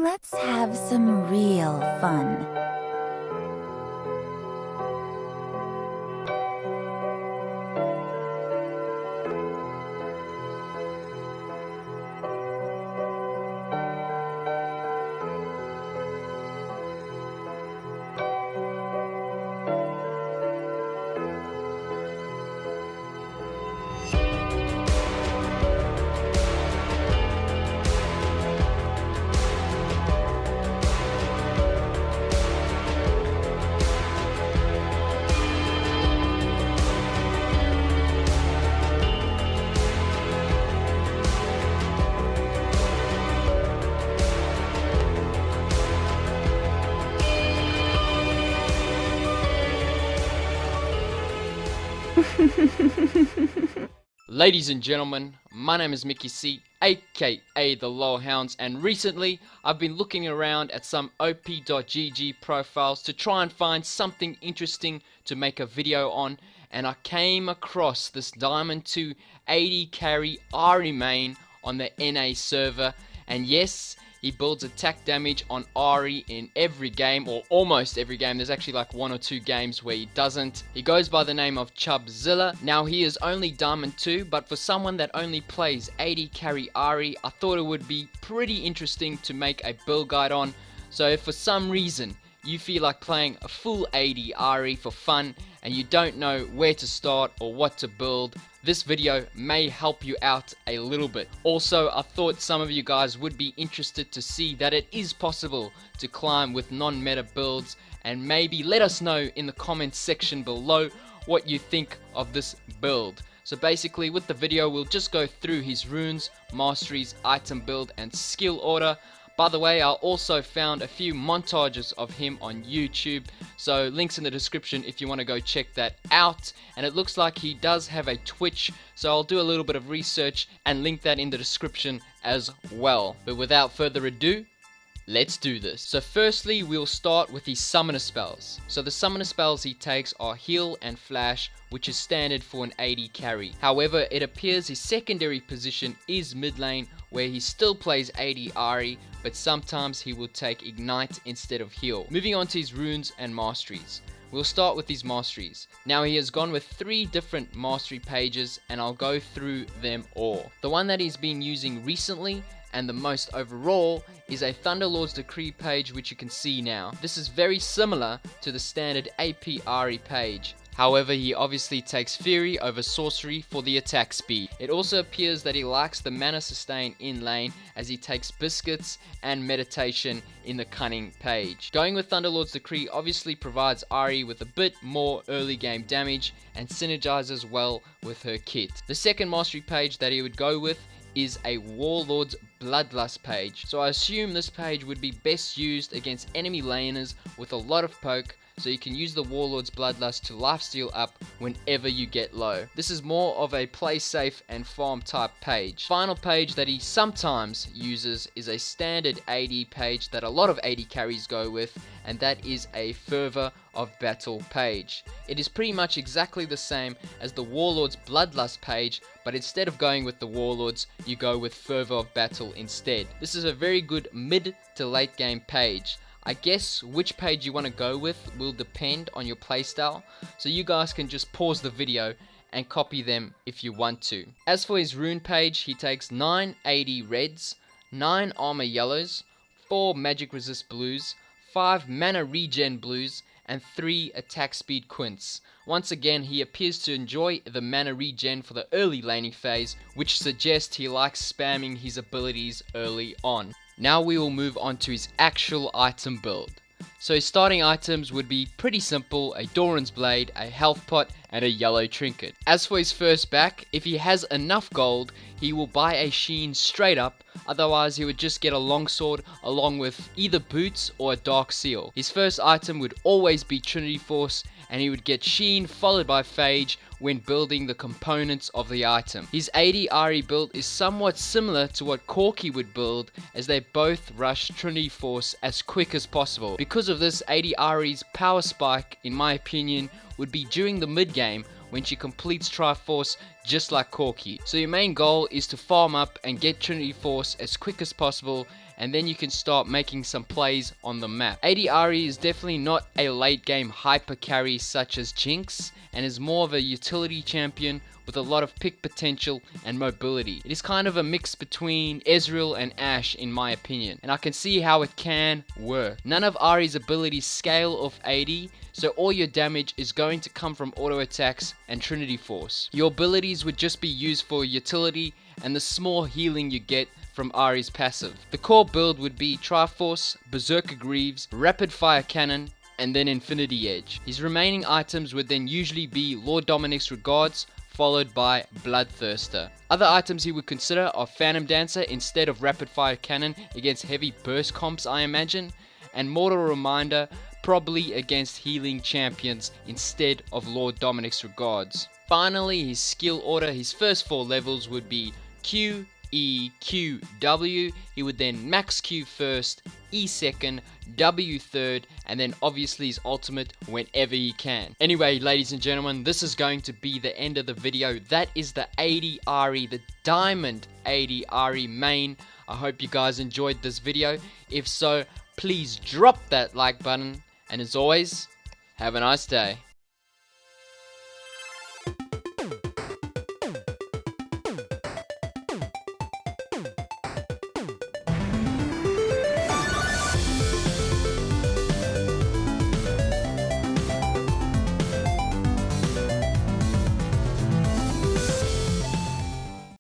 Let's have some real fun. Ladies and gentlemen, my name is Mickey C, aka TheLoLHounds, and recently I've been looking around at some op.gg profiles to try and find something interesting to make a video on, and I came across this Diamond AD Ahri main on the NA server, and yes, he builds attack damage on Ahri in every game, or almost every game. There's actually like 1 or 2 games where he doesn't. He goes by the name of Chubbzilla. Now he is only Diamond 2, but for someone that only plays AD Ahri, I thought it would be pretty interesting to make a build guide on. So if for some reason you feel like playing a full AD Ahri for fun and you don't know where to start or what to build, this video may help you out a little bit. Also, I thought some of you guys would be interested to see that it is possible to climb with non-meta builds, and maybe let us know in the comments section below what you think of this build. So basically with the video we'll just go through his runes, masteries, item build and skill order. By the way, I also found a few montages of him on YouTube, so links in the description if you want to go check that out. And it looks like he does have a Twitch, so I'll do a little bit of research and link that in the description as well. But without further ado, let's do this. So firstly, we'll start with his summoner spells. So the summoner spells he takes are heal and flash, which is standard for an AD carry. However, it appears his secondary position is mid lane, where he still plays AD Ahri, but sometimes he will take ignite instead of heal. Moving on to his runes and masteries. We'll start with his masteries. Now he has gone with 3 different mastery pages, and I'll go through them all. The one that he's been using recently and the most overall is a Thunderlord's Decree page, which you can see now. This is very similar to the standard AP Ahri page. However, he obviously takes Fury over Sorcery for the attack speed. It also appears that he likes the mana sustain in lane, as he takes Biscuits and Meditation in the Cunning page. Going with Thunderlord's Decree obviously provides Ahri with a bit more early game damage and synergizes well with her kit. The second mastery page that he would go with is a Warlord's Bloodlust page. So I assume this page would be best used against enemy laners with a lot of poke, so you can use the Warlord's Bloodlust to lifesteal up whenever you get low. This is more of a play safe and farm type page. Final page that he sometimes uses is a standard AD page that a lot of AD carries go with, and that is a Fervor of Battle page. It is pretty much exactly the same as the Warlord's Bloodlust page, but instead of going with the Warlords, you go with Fervor of Battle instead. This is a very good mid to late game page. I guess which page you want to go with will depend on your playstyle, so you guys can just pause the video and copy them if you want to. As for his rune page, he takes 9 AD reds, 9 armor yellows, 4 magic resist blues, 5 mana regen blues, and 3 attack speed quints. Once again, he appears to enjoy the mana regen for the early laning phase, which suggests he likes spamming his abilities early on. Now we will move on to his actual item build. So his starting items would be pretty simple: a Doran's Blade, a health pot, and a yellow trinket. As for his first back, if he has enough gold, he will buy a Sheen straight up, otherwise he would just get a longsword along with either boots or a dark seal. His first item would always be Trinity Force, and he would get Sheen followed by Phage when building the components of the item. His AD Ahri build is somewhat similar to what Corki would build, as they both rush Trinity Force as quick as possible. Because of this, AD Ahri's power spike, in my opinion, would be during the mid game when she completes Triforce, just like Corki. So your main goal is to farm up and get Trinity Force as quick as possible, and then you can start making some plays on the map. AD Ahri is definitely not a late game hyper carry such as Jinx, and is more of a utility champion with a lot of pick potential and mobility. It is kind of a mix between Ezreal and Ashe in my opinion, and I can see how it can work. None of Ahri's abilities scale off AD, so all your damage is going to come from auto attacks and Trinity Force. Your abilities would just be used for utility and the small healing you get from Ahri's passive. The core build would be Triforce, Berserker Greaves, Rapid Fire Cannon, and then Infinity Edge. His remaining items would then usually be Lord Dominic's Regards, followed by Bloodthirster. Other items he would consider are Phantom Dancer instead of Rapid Fire Cannon against heavy burst comps I imagine, and Mortal Reminder probably against healing champions instead of Lord Dominic's Regards. Finally, his skill order, his first 4 levels would be Q, E, Q, W. He would then max Q first, E second, W third, and then obviously his ultimate whenever he can. Anyway, ladies and gentlemen, this is going to be the end of the video. That is the AD Ahri, the Diamond AD Ahri main. I hope you guys enjoyed this video. If so, please drop that like button, and as always, have a nice day.